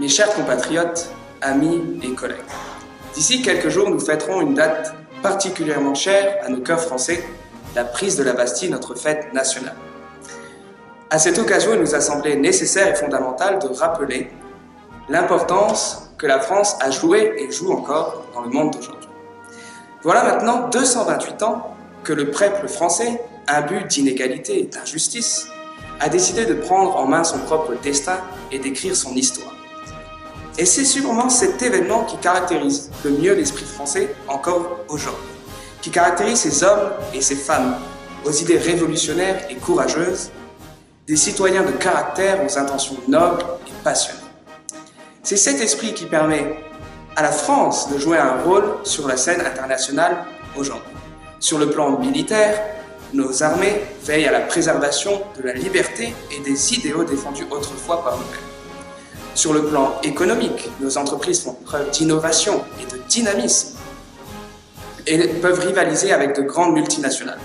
Mes chers compatriotes, amis et collègues, d'ici quelques jours, nous fêterons une date particulièrement chère à nos cœurs français, la prise de la Bastille, notre fête nationale. À cette occasion, il nous a semblé nécessaire et fondamental de rappeler l'importance que la France a jouée et joue encore dans le monde d'aujourd'hui. Voilà maintenant 228 ans que le peuple français, imbu d'inégalité et d'injustice, a décidé de prendre en main son propre destin et d'écrire son histoire. Et c'est sûrement cet événement qui caractérise le mieux l'esprit français encore aujourd'hui, qui caractérise ces hommes et ces femmes aux idées révolutionnaires et courageuses, des citoyens de caractère aux intentions nobles et passionnées. C'est cet esprit qui permet à la France de jouer un rôle sur la scène internationale aujourd'hui. Sur le plan militaire, nos armées veillent à la préservation de la liberté et des idéaux défendus autrefois par nous-mêmes. Sur le plan économique, nos entreprises font preuve d'innovation et de dynamisme et peuvent rivaliser avec de grandes multinationales.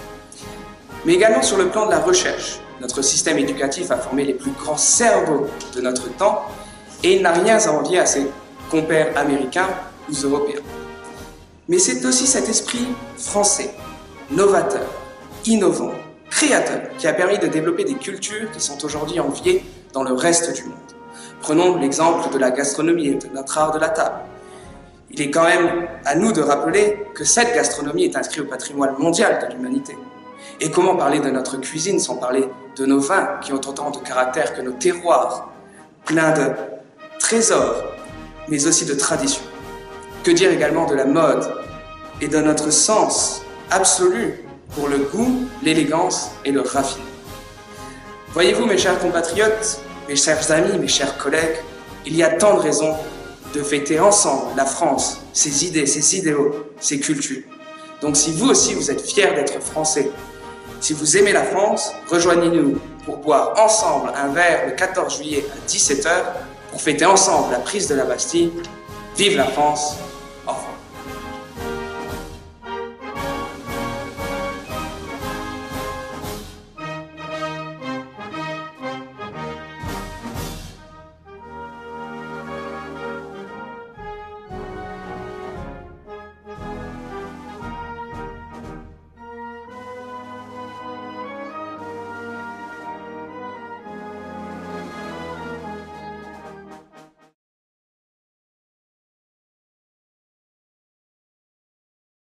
Mais également sur le plan de la recherche, notre système éducatif a formé les plus grands cerveaux de notre temps et il n'a rien à envier à ses compères américains ou européens. Mais c'est aussi cet esprit français, novateur, innovant, créateur, qui a permis de développer des cultures qui sont aujourd'hui enviées dans le reste du monde. Prenons l'exemple de la gastronomie et de notre art de la table. Il est quand même à nous de rappeler que cette gastronomie est inscrite au patrimoine mondial de l'humanité. Et comment parler de notre cuisine sans parler de nos vins qui ont autant de caractère que nos terroirs, pleins de trésors, mais aussi de traditions. Que dire également de la mode et de notre sens absolu pour le goût, l'élégance et le raffinement. Voyez-vous, mes chers compatriotes, mes chers amis, mes chers collègues, il y a tant de raisons de fêter ensemble la France, ses idées, ses idéaux, ses cultures. Donc si vous aussi vous êtes fiers d'être français, si vous aimez la France, rejoignez-nous pour boire ensemble un verre le 14 juillet à 17 h pour fêter ensemble la prise de la Bastille. Vive la France!